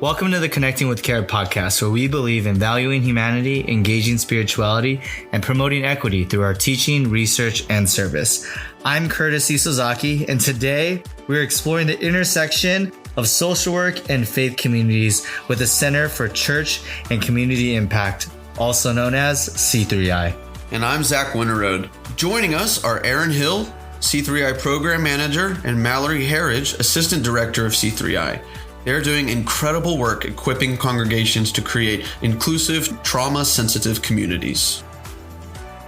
Welcome to the Connecting with Care podcast, where we believe in valuing humanity, engaging spirituality, and promoting equity through our teaching, research, and service. I'm Curtis Isozaki, and today we're exploring the intersection of social work and faith communities with the Center for Church and Community Impact, also known as C3I. And I'm Zach Winterroad. Joining us are Erin Hill, C3I Program Manager, and Mallory Herridge, Assistant Director of C3I. They're doing incredible work equipping congregations to create inclusive, trauma-sensitive communities.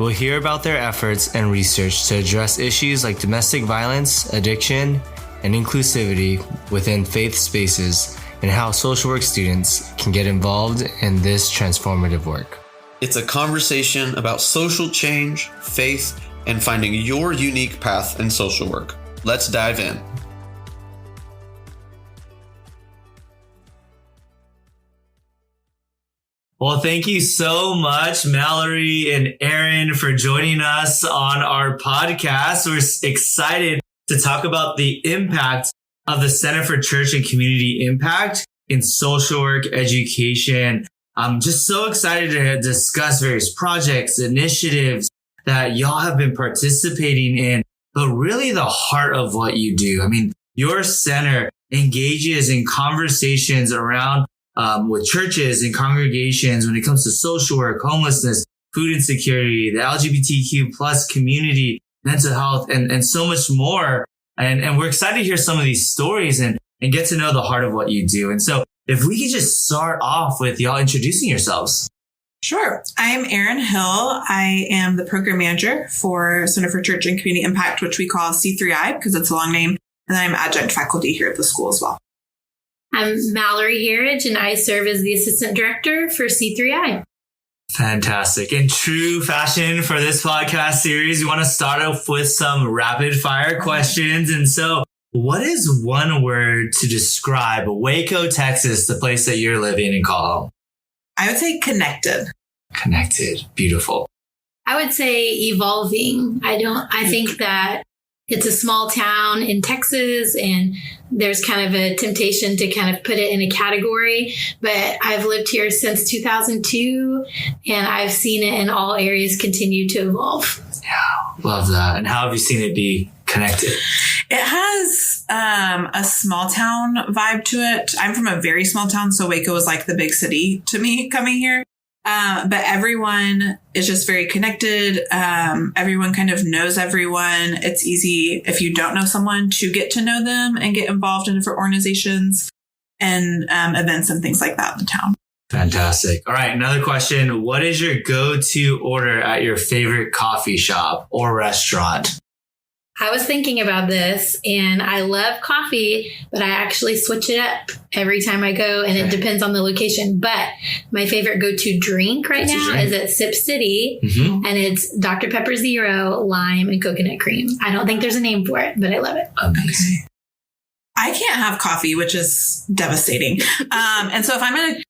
We'll hear about their efforts and research to address issues like domestic violence, addiction, and inclusivity within faith spaces, and how social work students can get involved in this transformative work. It's a conversation about social change, faith, and finding your unique path in social work. Let's dive in. Well, thank you so much, Mallory and Erin, for joining us on our podcast. We're excited to talk about the impact of the Center for Church and Community Impact in social work education. I'm just so excited to discuss various projects, initiatives that y'all have been participating in, but really the heart of what you do. I mean, your center engages in conversations around with churches and congregations when it comes to social work, homelessness, food insecurity, the LGBTQ plus community, mental health, and so much more. And we're excited to hear some of these stories and get to know the heart of what you do. And so if we could just start off with y'all introducing yourselves. Sure. I'm Erin Hill. I am the program manager for Center for Church and Community Impact, which we call C3I because it's a long name. And I'm adjunct faculty here at the school as well. I'm Mallory Herridge, and I serve as the Assistant Director for C3I. Fantastic. In true fashion for this podcast series, we want to start off with some rapid fire questions. And so what is one word to describe Waco, Texas, the place that you're living and call home? I would say connected. Connected. Beautiful. I would say evolving. I think that it's a small town in Texas, and there's kind of a temptation to kind of put it in a category. But I've lived here since 2002, and I've seen it in all areas continue to evolve. Yeah, love that. And how have you seen it be connected? It has a small town vibe to it. I'm from a very small town, so Waco is like the big city to me coming here. But everyone is just very connected. Everyone kind of knows everyone. It's easy if you don't know someone to get to know them and get involved in different organizations and events and things like that in the town. Fantastic. All right. Another question. What is your go-to order at your favorite coffee shop or restaurant? I was thinking about this, and I love coffee, but I actually switch it up every time I go, and it depends on the location. But my favorite go-to drink right now is at Sip City, and it's Dr. Pepper Zero, lime, and coconut cream. I don't think there's a name for it, but I love it. Amazing. I can't have coffee, which is devastating. And so if I'm in a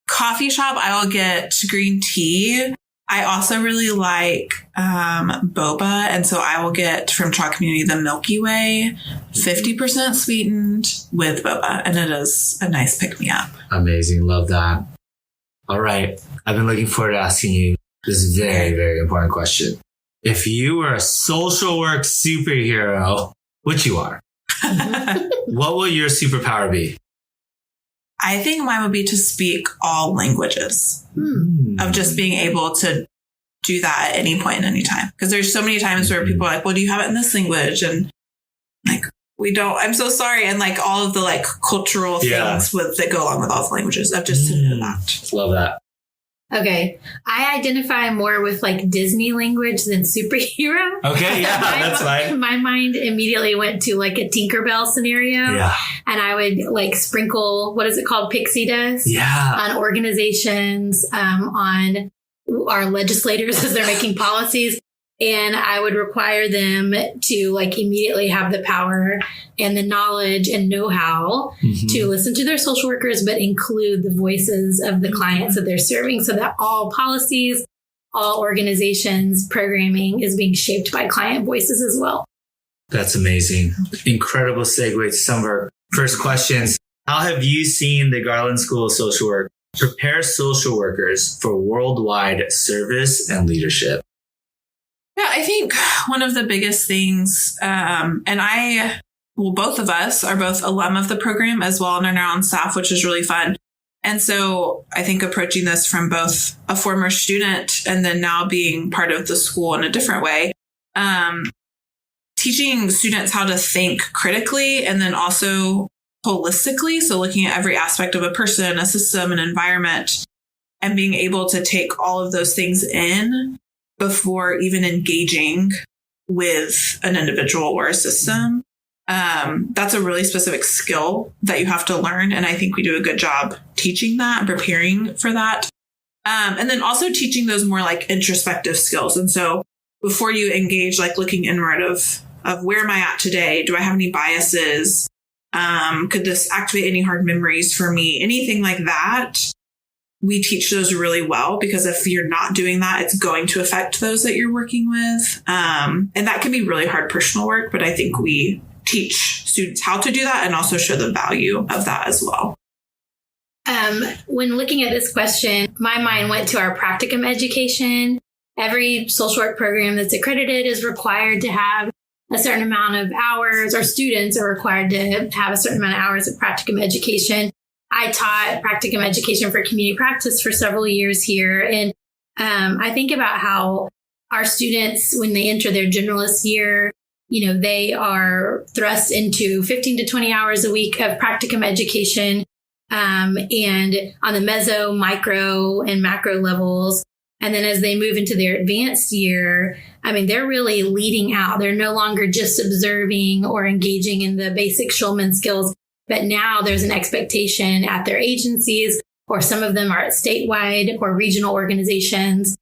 coffee shop, I will get green tea. I also really like boba, and so I will get from Chalk Community the Milky Way, 50% sweetened with boba, and it is a nice pick-me-up. Amazing. Love that. All right. I've been looking forward to asking you this very, very important question. If you were a social work superhero, which you are, what will your superpower be? I think mine would be to speak all languages, of just being able to do that at any point, any time. Because there's so many times where people are like, well, do you have it in this language? And like, we don't, I'm so sorry. And like all of the like cultural things that go along with all the languages. I've just seen that. Love that. Okay. I identify more with like Disney language than superhero. Okay. Yeah, that's fine. My mind immediately went to like a Tinkerbell scenario. Yeah. And I would like sprinkle, what is it called? Pixie dust. Yeah. On organizations, on our legislators as they're making policies. And I would require them to like immediately have the power and the knowledge and know-how to listen to their social workers, but include the voices of the clients that they're serving so that all policies, all organizations, programming is being shaped by client voices as well. That's amazing. Incredible segue to some of our first questions. how have you seen the Garland School of Social Work prepare social workers for worldwide service and leadership? Yeah, I think one of the biggest things, both of us are both alum of the program as well and are now on staff, which is really fun. And so I think approaching this from both a former student and then now being part of the school in a different way, teaching students how to think critically and then also holistically. So looking at every aspect of a person, a system, an environment, and being able to take all of those things in before even engaging with an individual or a system. That's a really specific skill that you have to learn. And I think we do a good job teaching that and preparing for that. And then also teaching those more like introspective skills. And so before you engage, like looking inward of where am I at today? Do I have any biases? Could this activate any hard memories for me? Anything like that. We teach those really well, because if you're not doing that, it's going to affect those that you're working with. And that can be really hard personal work, but I think we teach students how to do that and also show the value of that as well. When looking at this question, my mind went to our practicum education. Every social work program that's accredited is required to have a certain amount of hours, or students are required to have a certain amount of hours of practicum education. I taught practicum education for community practice for several years here. And I think about how our students, when they enter their generalist year, they are thrust into 15 to 20 hours a week of practicum education. And on the meso, micro, and macro levels. And then as they move into their advanced year, they're really leading out. They're no longer just observing or engaging in the basic Schulman skills, but now there's an expectation at their agencies, or some of them are at statewide or regional organizations,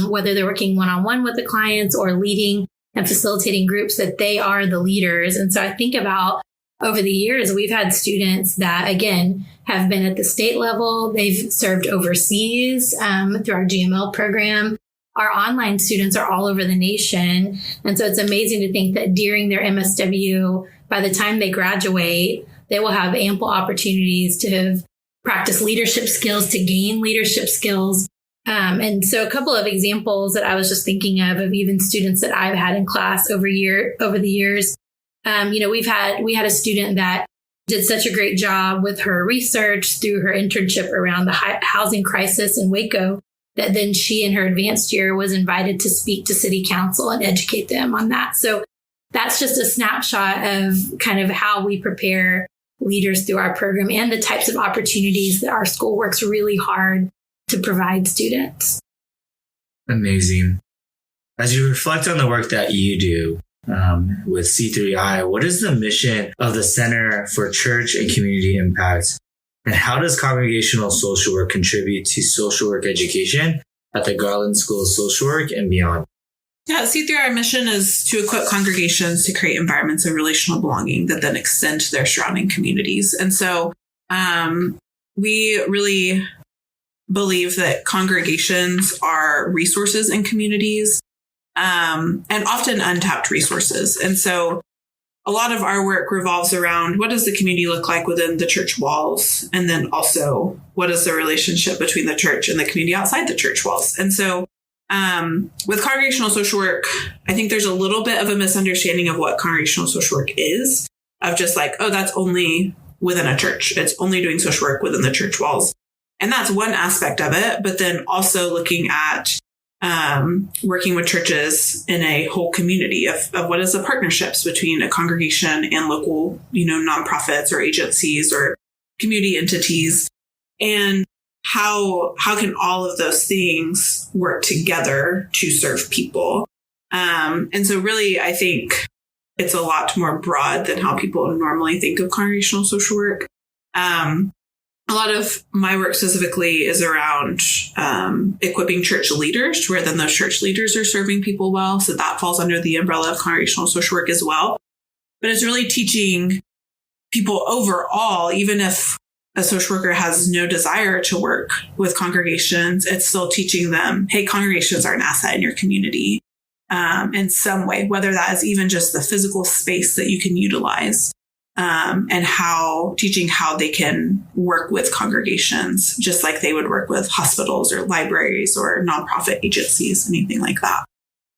whether they're working one-on-one with the clients or leading and facilitating groups, that they are the leaders. And so I think about over the years, we've had students that, again, have been at the state level. They've served overseas through our GML program. Our online students are all over the nation. And so it's amazing to think that during their MSW, by the time they graduate, they will have ample opportunities to have practiced leadership skills, to gain leadership skills. And so a couple of examples that I was just thinking of even students that I've had in class over the years. We had a student that did such a great job with her research through her internship around the housing crisis in Waco, that then she in her advanced year was invited to speak to city council and educate them on that. So that's just a snapshot of kind of how we prepare leaders through our program and the types of opportunities that our school works really hard to provide students. Amazing. As you reflect on the work that you do with C3I, what is the mission of the Center for Church and Community Impact? And how does congregational social work contribute to social work education at the Garland School of Social Work and beyond? Yeah, C3I mission is to equip congregations to create environments of relational belonging that then extend to their surrounding communities. And so we really believe that congregations are resources in communities, and often untapped resources. And so a lot of our work revolves around what does the community look like within the church walls? And then also what is the relationship between the church and the community outside the church walls? And so with congregational social work, I think there's a little bit of a misunderstanding of what congregational social work is, of just like, oh, that's only within a church. It's only doing social work within the church walls. And that's one aspect of it. But then also looking at working with churches in a whole community of what is the partnerships between a congregation and local, nonprofits or agencies or community entities, and how can all of those things work together to serve people. And so really, I think it's a lot more broad than how people normally think of congregational social work. A lot of my work specifically is around equipping church leaders, where then those church leaders are serving people well. So that falls under the umbrella of congregational social work as well. But it's really teaching people overall, even if a social worker has no desire to work with congregations, it's still teaching them, hey, congregations are an asset in your community in some way, whether that is even just the physical space that you can utilize. and teaching how they can work with congregations, just like they would work with hospitals or libraries or nonprofit agencies, anything like that.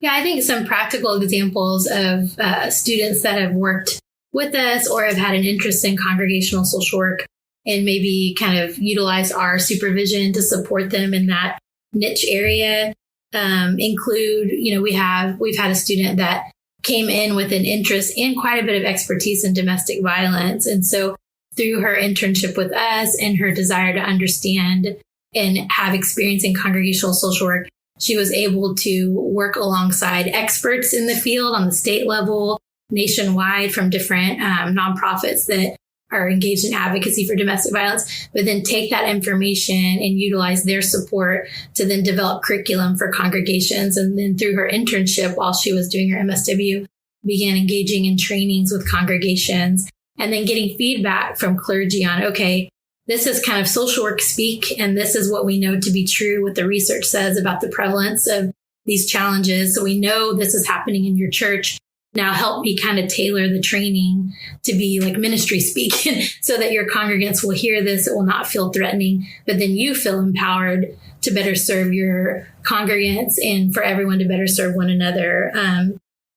Yeah, I think some practical examples of students that have worked with us or have had an interest in congregational social work and maybe kind of utilize our supervision to support them in that niche area include, we've had a student that came in with an interest and quite a bit of expertise in domestic violence. And so through her internship with us and her desire to understand and have experience in congregational social work, she was able to work alongside experts in the field on the state level, nationwide, from different nonprofits that are engaged in advocacy for domestic violence, but then take that information and utilize their support to then develop curriculum for congregations. And then through her internship, while she was doing her MSW, began engaging in trainings with congregations and then getting feedback from clergy on, okay, this is kind of social work speak, and this is what we know to be true, what the research says about the prevalence of these challenges. So we know this is happening in your church. Now help me kind of tailor the training to be like ministry speak so that your congregants will hear this. It will not feel threatening, but then you feel empowered to better serve your congregants and for everyone to better serve one another.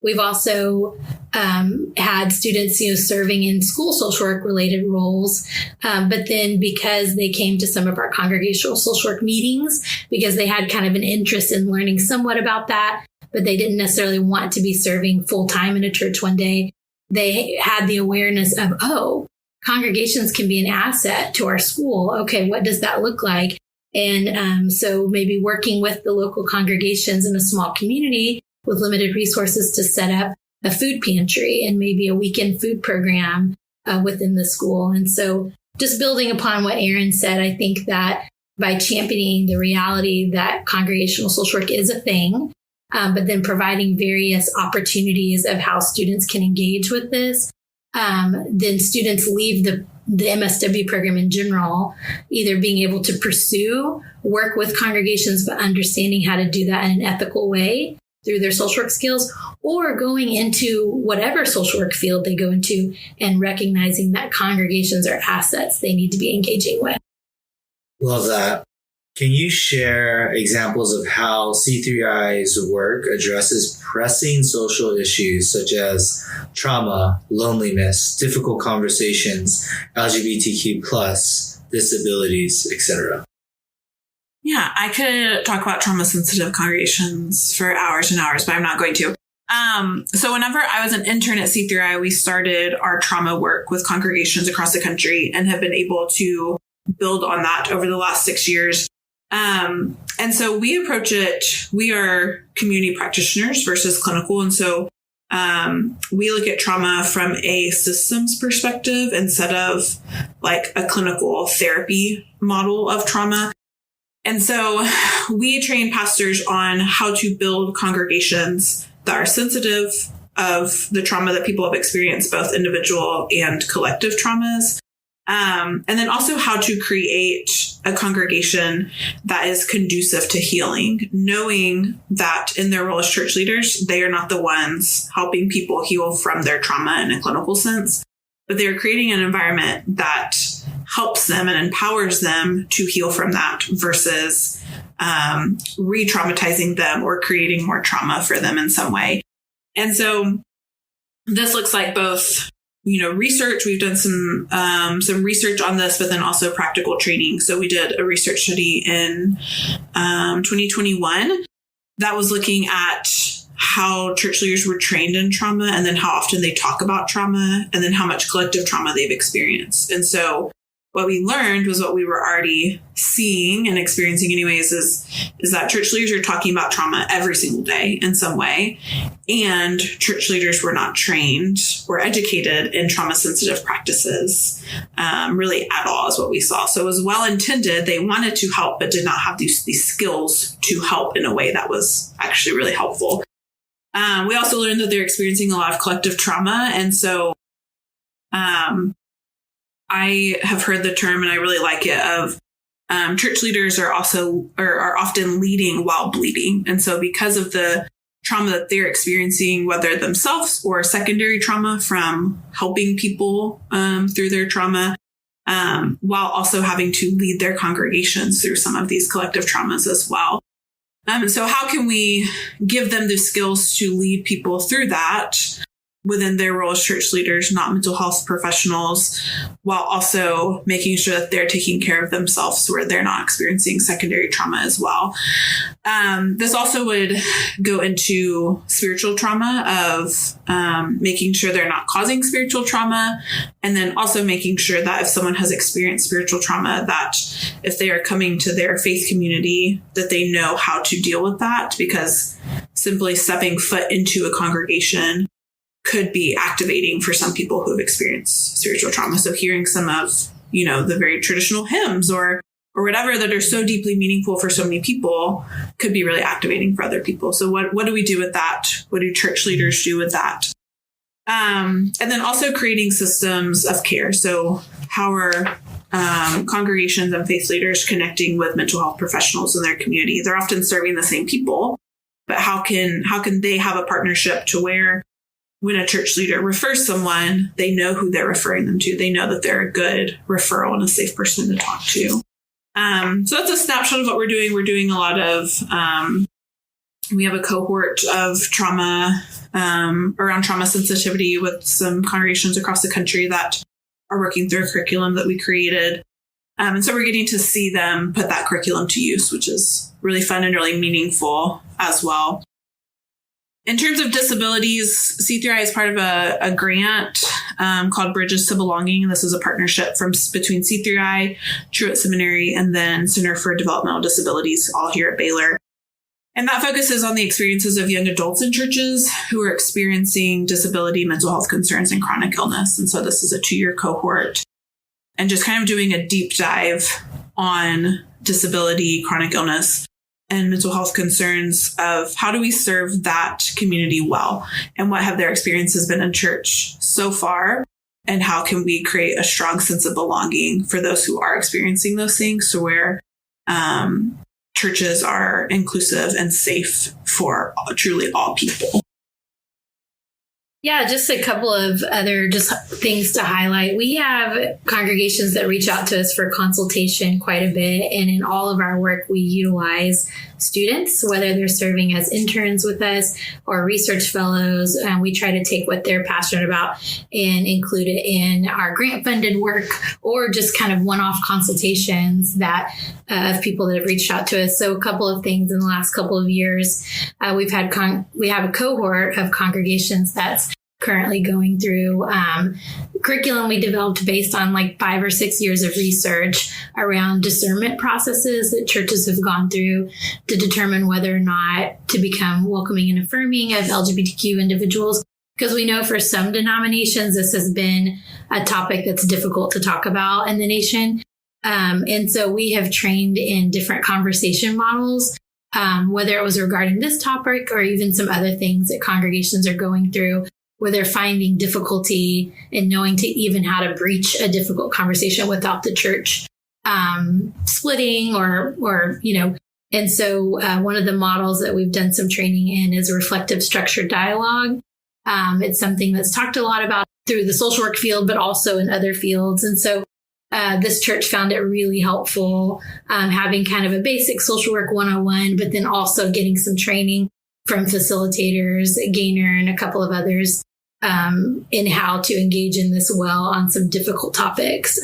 We've also had students, serving in school social work related roles. But then because they came to some of our congregational social work meetings, because they had kind of an interest in learning somewhat about that, but they didn't necessarily want to be serving full time in a church one day, they had the awareness of, congregations can be an asset to our school. Okay, what does that look like? And so maybe working with the local congregations in a small community with limited resources to set up a food pantry and maybe a weekend food program within the school. And so just building upon what Erin said, I think that by championing the reality that congregational social work is a thing, but then providing various opportunities of how students can engage with this, then students leave the MSW program in general, either being able to pursue work with congregations, but understanding how to do that in an ethical way through their social work skills, or going into whatever social work field they go into and recognizing that congregations are assets they need to be engaging with. Love that. Can you share examples of how C3I's work addresses pressing social issues such as trauma, loneliness, difficult conversations, LGBTQ+, disabilities, etc.? Yeah, I could talk about trauma-sensitive congregations for hours and hours, but I'm not going to. So whenever I was an intern at C3I, we started our trauma work with congregations across the country and have been able to build on that over the last 6 years. And so we approach it, we are community practitioners versus clinical. And so we look at trauma from a systems perspective instead of like a clinical therapy model of trauma. And so we train pastors on how to build congregations that are sensitive of the trauma that people have experienced, both individual and collective traumas. And then also how to create a congregation that is conducive to healing, knowing that in their role as church leaders, they are not the ones helping people heal from their trauma in a clinical sense, but they're creating an environment that helps them and empowers them to heal from that versus re-traumatizing them or creating more trauma for them in some way. And so this looks like both, research. We've done some research on this, but then also practical training. So we did a research study in 2021 that was looking at how church leaders were trained in trauma and then how often they talk about trauma and then how much collective trauma they've experienced. And so what we learned was what we were already seeing and experiencing anyways is that church leaders are talking about trauma every single day in some way. And church leaders were not trained or educated in trauma sensitive practices really at all is what we saw. So it was well intended. They wanted to help, but did not have these skills to help in a way that was actually really helpful. We also learned that they're experiencing a lot of collective trauma. And so I have heard the term, and I really like it, of church leaders are often leading while bleeding. And so because of the trauma that they're experiencing, whether themselves or secondary trauma from helping people through their trauma, while also having to lead their congregations through some of these collective traumas as well. So how can we give them the skills to lead people through that within their role as church leaders, not mental health professionals, while also making sure that they're taking care of themselves where they're not experiencing secondary trauma as well. This also would go into spiritual trauma of making sure they're not causing spiritual trauma, and then also making sure that if someone has experienced spiritual trauma, that if they are coming to their faith community, that they know how to deal with that, because simply stepping foot into a congregation could be activating for some people who have experienced spiritual trauma. So hearing some of, the very traditional hymns or whatever that are so deeply meaningful for so many people could be really activating for other people. So what do we do with that? What do church leaders do with that? And then also creating systems of care. So how are congregations and faith leaders connecting with mental health professionals in their community? They're often serving the same people, but how can they have a partnership to where when a church leader refers someone, they know who they're referring them to. They know that they're a good referral and a safe person to talk to. So that's a snapshot of what we're doing. We're doing a lot of, we have a cohort of trauma, around trauma sensitivity with some congregations across the country that are working through a curriculum that we created. And so we're getting to see them put that curriculum to use, which is really fun and really meaningful as well. In terms of disabilities, C3I is part of a grant called Bridges to Belonging. This is a partnership between C3I, Truett Seminary, and then Center for Developmental Disabilities, all here at Baylor. And that focuses on the experiences of young adults in churches who are experiencing disability, mental health concerns, and chronic illness. And so this is a 2-year cohort, and just kind of doing a deep dive on disability, chronic illness, and mental health concerns of how do we serve that community well, and what have their experiences been in church so far, and how can we create a strong sense of belonging for those who are experiencing those things, to where churches are inclusive and safe for truly all people. Yeah, just a couple of other just things to highlight. We have congregations that reach out to us for consultation quite a bit. And in all of our work, we utilize students, whether they're serving as interns with us or research fellows. And we try to take what they're passionate about and include it in our grant funded work, or just kind of one-off consultations that of people that have reached out to us. So a couple of things in the last couple of years, we have a cohort of congregations that's currently going through curriculum we developed based on like 5 or 6 years of research around discernment processes that churches have gone through to determine whether or not to become welcoming and affirming of LGBTQ individuals. Because we know for some denominations, this has been a topic that's difficult to talk about in the nation. And so we have trained in different conversation models, whether it was regarding this topic or even some other things that congregations are going through, where they're finding difficulty in knowing to even how to breach a difficult conversation without the church splitting or. And so one of the models that we've done some training in is reflective structured dialogue. It's something that's talked a lot about through the social work field, but also in other fields. And so this church found it really helpful having kind of a basic social work 101, but then also getting some training from facilitators, Gaynor and a couple of others, in how to engage in this well on some difficult topics.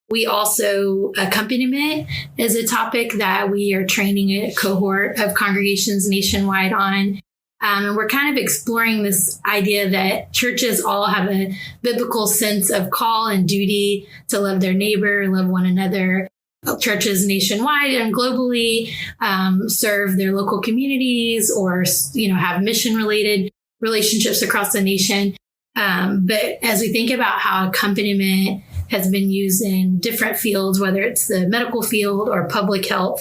We also, accompaniment is a topic that we are training a cohort of congregations nationwide on. And we're kind of exploring this idea that churches all have a biblical sense of call and duty to love their neighbor, love one another. Churches nationwide and globally serve their local communities or, have mission-related relationships across the nation. But as we think about how accompaniment has been used in different fields, whether it's the medical field or public health,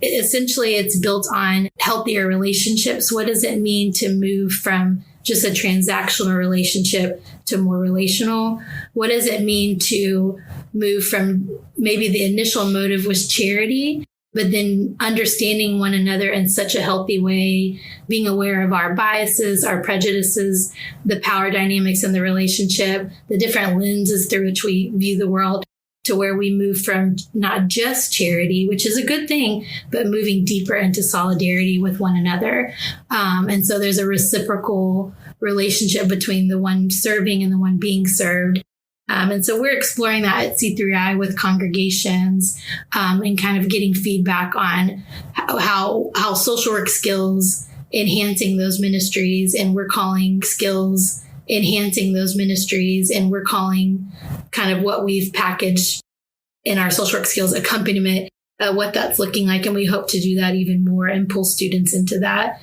essentially it's built on healthier relationships. What does it mean to move from just a transactional relationship to more relational? What does it mean to move from maybe the initial motive was charity but then understanding one another in such a healthy way, being aware of our biases, our prejudices, the power dynamics in the relationship, the different lenses through which we view the world, to where we move from not just charity, which is a good thing, but moving deeper into solidarity with one another. And so there's a reciprocal relationship between the one serving and the one being served. And so we're exploring that at C3I with congregations, and kind of getting feedback on how social work skills enhancing those ministries, and we're calling skills enhancing those ministries, and we're calling kind of what we've packaged in our social work skills accompaniment, what that's looking like. And we hope to do that even more and pull students into that.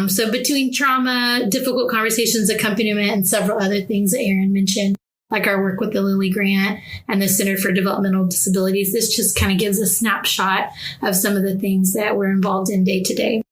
So between trauma, difficult conversations, accompaniment, and several other things that Erin mentioned, like our work with the Lilly Grant and the Center for Developmental Disabilities, this just kind of gives a snapshot of some of the things that we're involved in day to day.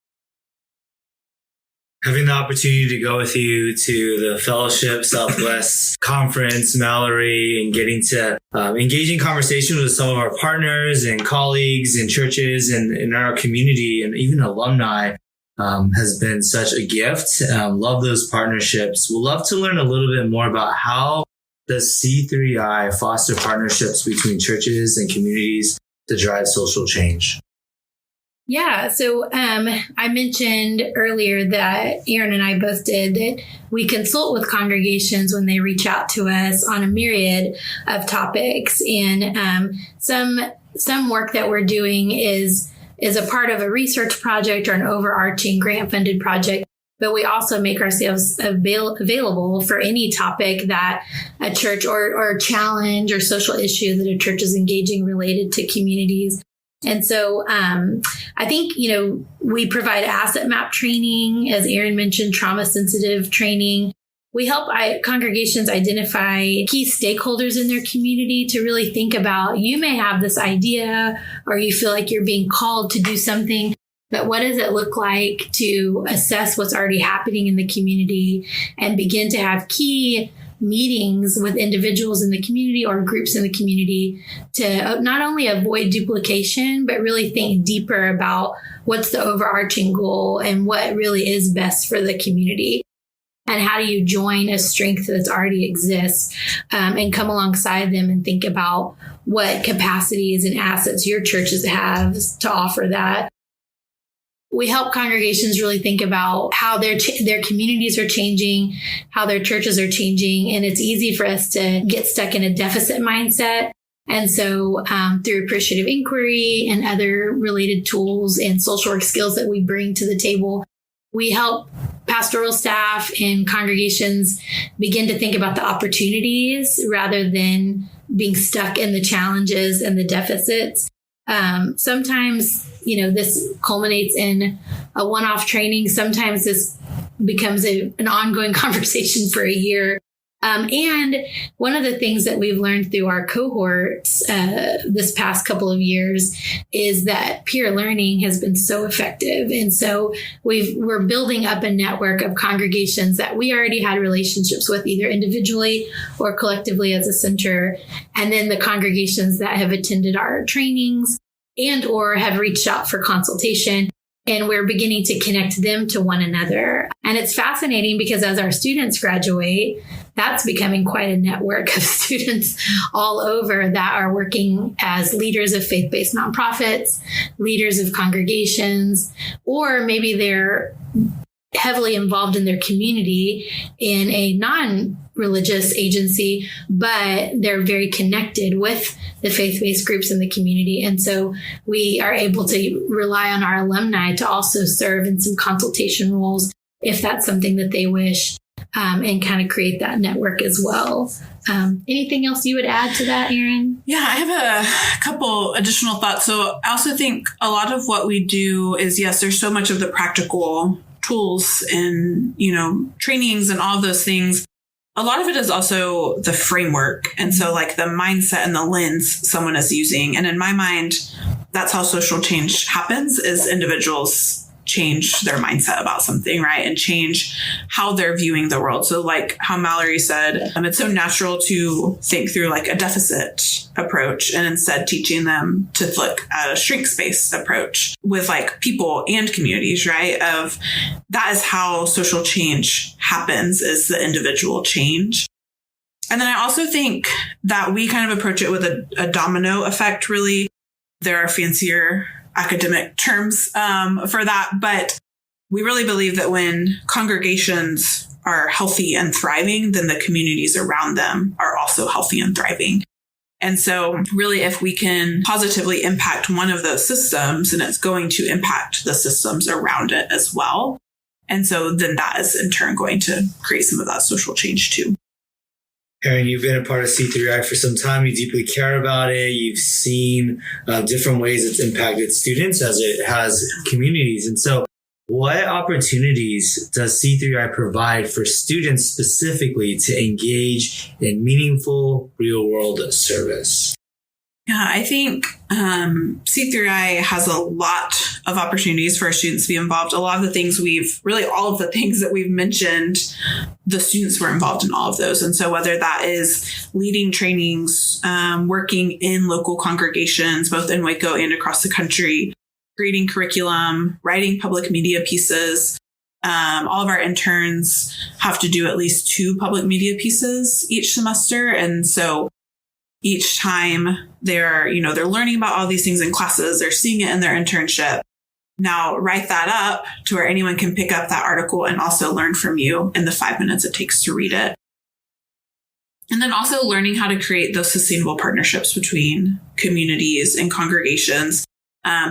Having the opportunity to go with you to the Fellowship Southwest Conference, Mallory, and getting to engage in conversation with some of our partners and colleagues and churches and in our community and even alumni has been such a gift. Love those partnerships. We'd love to learn a little bit more about how does C3I foster partnerships between churches and communities to drive social change? Yeah. So I mentioned earlier that Erin and I both did that we consult with congregations when they reach out to us on a myriad of topics. And some work that we're doing is a part of a research project or an overarching grant-funded project. But we also make ourselves available for any topic that a church or challenge or social issue that a church is engaging related to communities. And so I think, we provide asset map training, as Erin mentioned, trauma sensitive training. We help congregations identify key stakeholders in their community to really think about, you may have this idea or you feel like you're being called to do something, but what does it look like to assess what's already happening in the community and begin to have key meetings with individuals in the community or groups in the community to not only avoid duplication, but really think deeper about what's the overarching goal and what really is best for the community. And how do you join a strength that already exists and come alongside them and think about what capacities and assets your churches have to offer that. We help congregations really think about how their communities are changing, how their churches are changing. And it's easy for us to get stuck in a deficit mindset. And so through appreciative inquiry and other related tools and social work skills that we bring to the table, we help pastoral staff and congregations begin to think about the opportunities rather than being stuck in the challenges and the deficits. Sometimes, this culminates in a one-off training. Sometimes this becomes an ongoing conversation for a year. And one of the things that we've learned through our cohorts this past couple of years is that peer learning has been so effective. And so we're building up a network of congregations that we already had relationships with, either individually or collectively as a center. And then the congregations that have attended our trainings and or have reached out for consultation. And we're beginning to connect them to one another. And it's fascinating because as our students graduate, that's becoming quite a network of students all over that are working as leaders of faith-based nonprofits, leaders of congregations, or maybe they're heavily involved in their community in a non-religious agency, but they're very connected with the faith-based groups in the community. And so we are able to rely on our alumni to also serve in some consultation roles if that's something that they wish, and kind of create that network as well. Anything else you would add to that, Erin? Yeah, I have a couple additional thoughts. So I also think a lot of what we do is, yes, there's so much of the practical tools and, trainings and all of those things. A lot of it is also the framework. And so like the mindset and the lens someone is using. And in my mind, that's how social change happens, is individuals change their mindset about something, right? And change how they're viewing the world. So like how Mallory said, it's so natural to think through like a deficit approach and instead teaching them to look at a shrink space approach with like people and communities, right? Of that is how social change happens, is the individual change. And then I also think that we kind of approach it with a domino effect, really. There are fancier academic terms for that, but we really believe that when congregations are healthy and thriving, then the communities around them are also healthy and thriving. And so really, if we can positively impact one of those systems, then it's going to impact the systems around it as well. And so then that is in turn going to create some of that social change too. Erin, you've been a part of C3I for some time. You deeply care about it. You've seen different ways it's impacted students as it has communities. And so what opportunities does C3I provide for students specifically to engage in meaningful real-world service? Yeah, I think C3I has a lot of opportunities for our students to be involved. A lot of the things all of the things that we've mentioned, the students were involved in all of those. And so whether that is leading trainings, working in local congregations, both in Waco and across the country, creating curriculum, writing public media pieces. All of our interns have to do at least 2 public media pieces each semester. And so each time they're learning about all these things in classes, they're seeing it in their internship. Now write that up to where anyone can pick up that article and also learn from you in the 5 minutes it takes to read it. And then also learning how to create those sustainable partnerships between communities and congregations.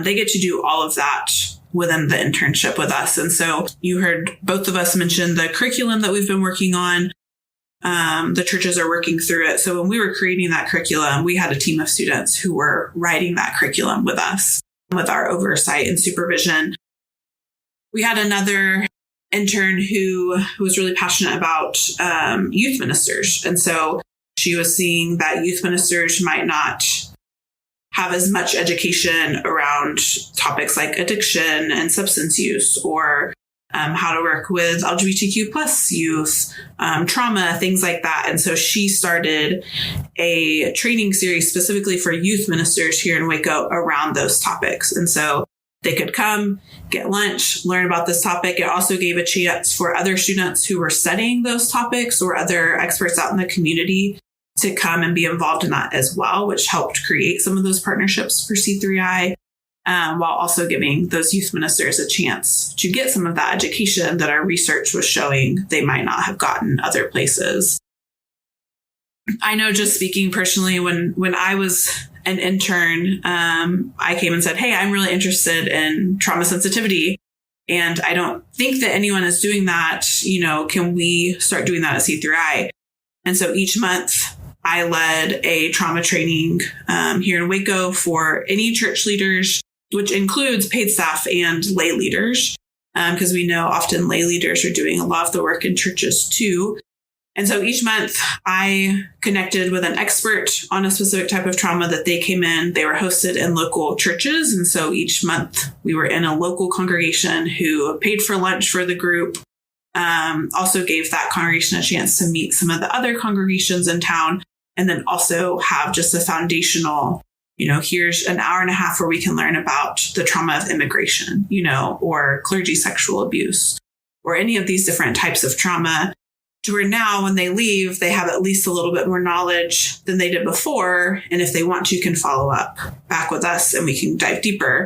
They get to do all of that within the internship with us. And so you heard both of us mention the curriculum that we've been working on. The churches are working through it. So when we were creating that curriculum, we had a team of students who were writing that curriculum with us, with our oversight and supervision. We had another intern who was really passionate about youth ministers. And so she was seeing that youth ministers might not have as much education around topics like addiction and substance use, or how to work with LGBTQ plus youth, trauma, things like that. And so she started a training series specifically for youth ministers here in Waco around those topics. And so they could come, get lunch, learn about this topic. It also gave a chance for other students who were studying those topics or other experts out in the community to come and be involved in that as well, which helped create some of those partnerships for C3I. While also giving those youth ministers a chance to get some of that education that our research was showing they might not have gotten other places. I know, just speaking personally, when I was an intern, I came and said, hey, I'm really interested in trauma sensitivity. And I don't think that anyone is doing that. Can we start doing that at C3I? And so each month I led a trauma training here in Waco for any church leaders, which includes paid staff and lay leaders, because we know often lay leaders are doing a lot of the work in churches too. And so each month I connected with an expert on a specific type of trauma that they came in. They were hosted in local churches. And so each month we were in a local congregation who paid for lunch for the group, also gave that congregation a chance to meet some of the other congregations in town, and then also have just a foundational, here's an hour and a half where we can learn about the trauma of immigration, or clergy sexual abuse, or any of these different types of trauma, to where now when they leave, they have at least a little bit more knowledge than they did before. And if they want to, can follow up back with us and we can dive deeper.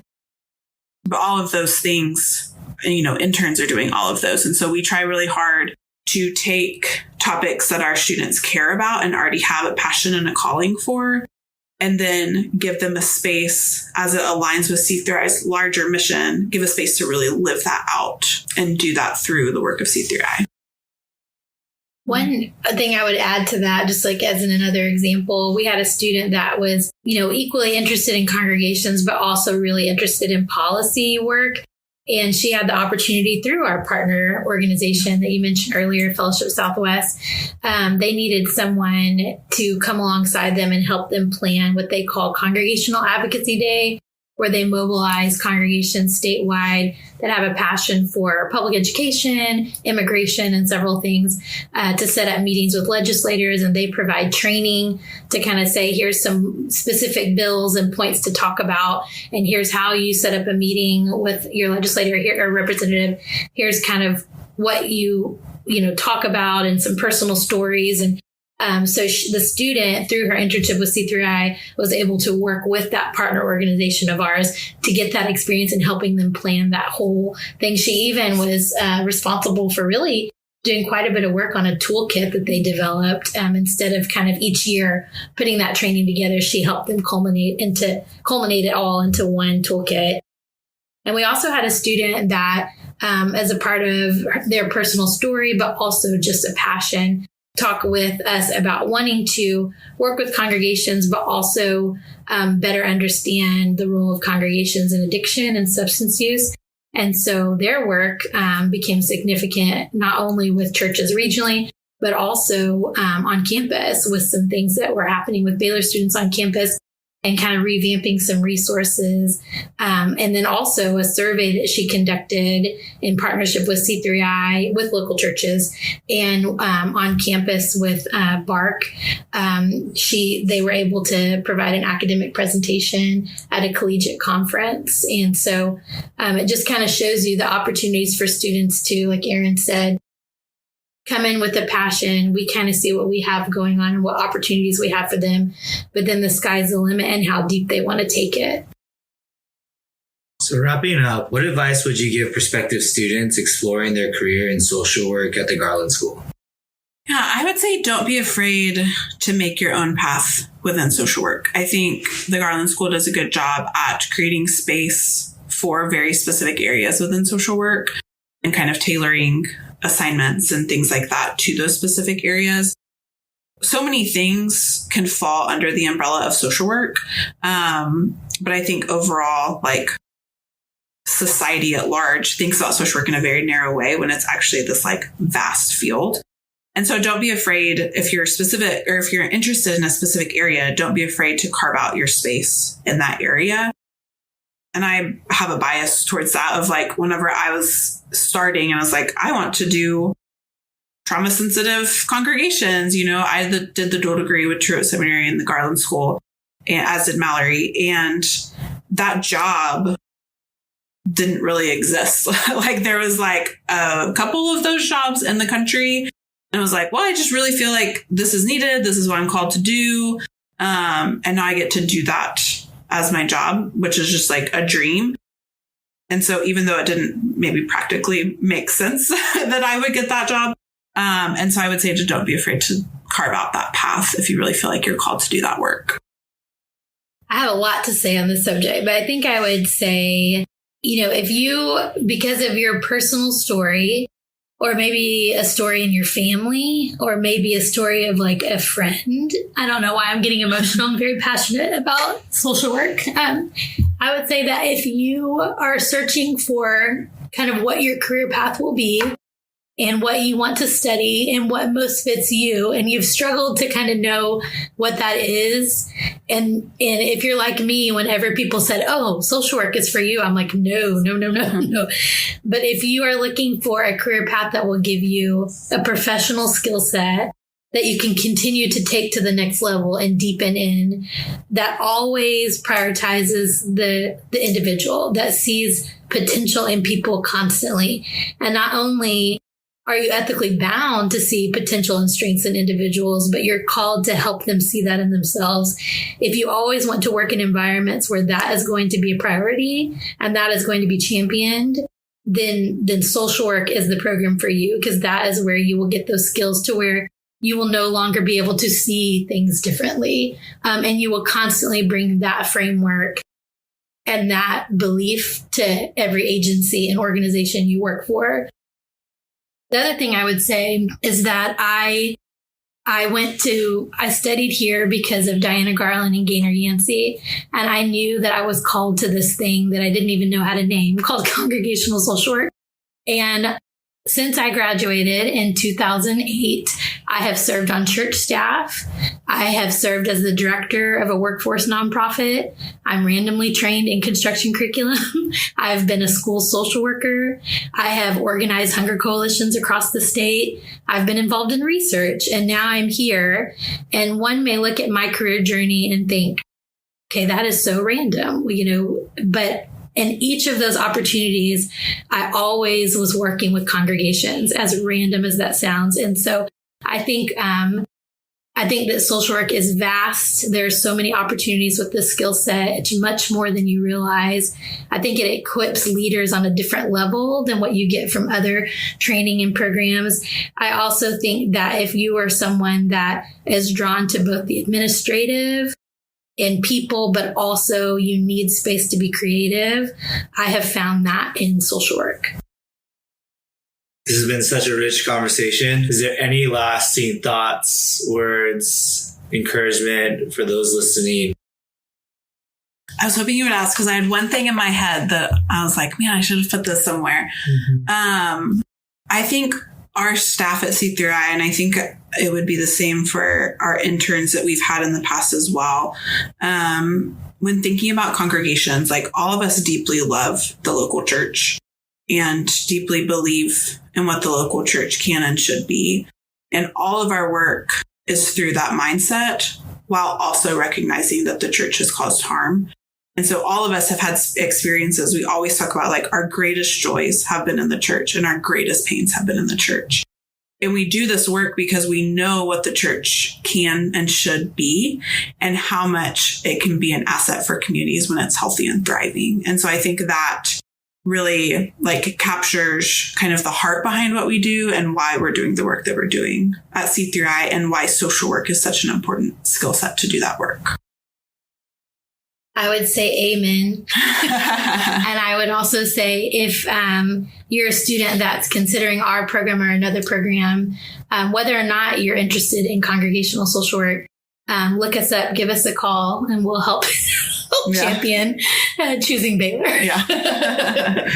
But all of those things, interns are doing all of those. And so we try really hard to take topics that our students care about and already have a passion and a calling for, and then give them a space as it aligns with C3I's larger mission, give a space to really live that out and do that through the work of C3I. One thing I would add to that, just like as in another example, we had a student that was, equally interested in congregations, but also really interested in policy work. And she had the opportunity through our partner organization that you mentioned earlier, Fellowship Southwest. They needed someone to come alongside them and help them plan what they call Congregational Advocacy Day, where they mobilize congregations statewide that have a passion for public education, immigration, and several things to set up meetings with legislators. And they provide training to kind of say, here's some specific bills and points to talk about. And here's how you set up a meeting with your legislator here or representative. Here's kind of what you talk about and some personal stories. And so the student, through her internship with C3I, was able to work with that partner organization of ours to get that experience in helping them plan that whole thing. She even was responsible for really doing quite a bit of work on a toolkit that they developed. Instead of kind of each year putting that training together, she helped them culminate it all into one toolkit. And we also had a student that, as a part of their personal story, but also just a passion, talk with us about wanting to work with congregations, but also better understand the role of congregations in addiction and substance use. And so their work became significant, not only with churches regionally, but also on campus with some things that were happening with Baylor students on campus and kind of revamping some resources. And then also a survey that she conducted in partnership with C3I, with local churches, and on campus with BARC. They were able to provide an academic presentation at a collegiate conference. And so it just kind of shows you the opportunities for students to, like Erin said, come in with a passion. We kind of see what we have going on and what opportunities we have for them, but then the sky's the limit and how deep they want to take it. So wrapping up, what advice would you give prospective students exploring their career in social work at the Garland School? Yeah, I would say don't be afraid to make your own path within social work. I think the Garland School does a good job at creating space for very specific areas within social work and kind of tailoring assignments and things like that to those specific areas. So many things can fall under the umbrella of social work. But I think overall, like society at large thinks about social work in a very narrow way when it's actually this like vast field. And so don't be afraid if you're specific or if you're interested in a specific area, don't be afraid to carve out your space in that area. And I have a bias towards that of like, whenever I was starting and I was like, I want to do trauma sensitive congregations. I did the dual degree with Truett Seminary and the Garland School, and as did Mallory. And that job didn't really exist. Like there was like a couple of those jobs in the country. And I was like, well, I just really feel like this is needed. This is what I'm called to do. And now I get to do that as my job, which is just like a dream. And so even though it didn't maybe practically make sense that I would get that job. And so I would say to don't be afraid to carve out that path if you really feel like you're called to do that work. I have a lot to say on this subject, but I think I would say, if you, because of your personal story, or maybe a story in your family, or maybe a story of like a friend. I don't know why I'm getting emotional. I'm very passionate about social work. I would say that if you are searching for kind of what your career path will be and what you want to study and what most fits you, and you've struggled to kind of know what that is. And if you're like me, whenever people said, oh, social work is for you, I'm like, no. But if you are looking for a career path that will give you a professional skill set that you can continue to take to the next level and deepen in, that always prioritizes the individual, that sees potential in people constantly. And not only are you ethically bound to see potential and strengths in individuals, but you're called to help them see that in themselves. If you always want to work in environments where that is going to be a priority and that is going to be championed, then social work is the program for you, because that is where you will get those skills to where you will no longer be able to see things differently. And you will constantly bring that framework and that belief to every agency and organization you work for. The other thing I would say is that I studied here because of Diana Garland and Gaynor Yancey. And I knew that I was called to this thing that I didn't even know how to name, called congregational social work. And Since I graduated in 2008, I have served on church staff. I have served as the director of a workforce nonprofit. I'm randomly trained in construction curriculum. I've been a school social worker. I have organized hunger coalitions across the state. I've been involved in research, and now I'm here. And one may look at my career journey and think, okay, that is so random, but in each of those opportunities, I always was working with congregations, as random as that sounds. And so I think that social work is vast. There's so many opportunities with this skill set. It's much more than you realize. I think it equips leaders on a different level than what you get from other training and programs. I also think that if you are someone that is drawn to both the administrative in people, but also you need space to be creative, I have found that in social work. This has been such a rich conversation. Is there any lasting thoughts, words, encouragement for those listening? I was hoping you would ask, because I had one thing in my head that I was like, man, I should have put this somewhere. I think our staff at C3I, and I think it would be the same for our interns that we've had in the past as well. When thinking about congregations, like all of us deeply love the local church and deeply believe in what the local church can and should be. And all of our work is through that mindset, while also recognizing that the church has caused harm. And so all of us have had experiences. We always talk about like our greatest joys have been in the church and our greatest pains have been in the church. And we do this work because we know what the church can and should be and how much it can be an asset for communities when it's healthy and thriving. And so I think that really like captures kind of the heart behind what we do and why we're doing the work that we're doing at C3I and why social work is such an important skill set to do that work. I would say amen. And I would also say if you're a student that's considering our program or another program, whether or not you're interested in congregational social work, look us up, give us a call, and we'll help champion choosing Baylor. Yeah.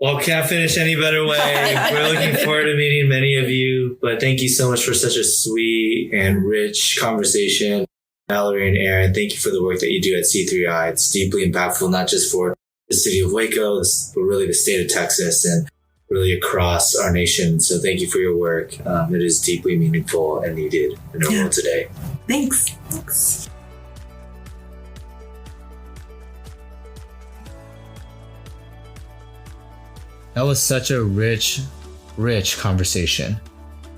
Well, can't finish any better way. We're looking forward to meeting many of you, but thank you so much for such a sweet and rich conversation. Mallory and Erin, thank you for the work that you do at C3I. It's deeply impactful, not just for the city of Waco, but really the state of Texas and really across our nation. So thank you for your work. It is deeply meaningful and needed in our world today. Thanks. That was such a rich conversation.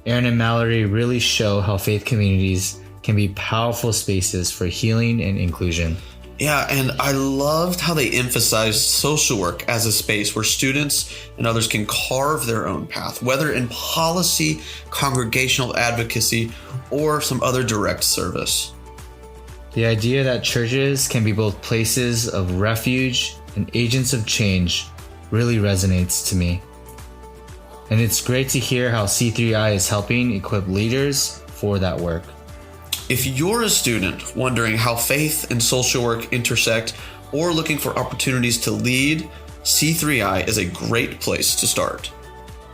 Erin and Mallory really show how faith communities can be powerful spaces for healing and inclusion. Yeah, and I loved how they emphasized social work as a space where students and others can carve their own path, whether in policy, congregational advocacy, or some other direct service. The idea that churches can be both places of refuge and agents of change really resonates to me. And it's great to hear how C3I is helping equip leaders for that work. If you're a student wondering how faith and social work intersect or looking for opportunities to lead, C3I is a great place to start.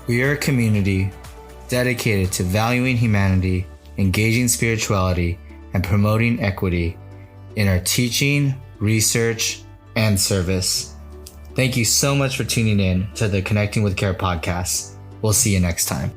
We are a community dedicated to valuing humanity, engaging spirituality, and promoting equity in our teaching, research, and service. Thank you so much for tuning in to the Connecting with Care podcast. We'll see you next time.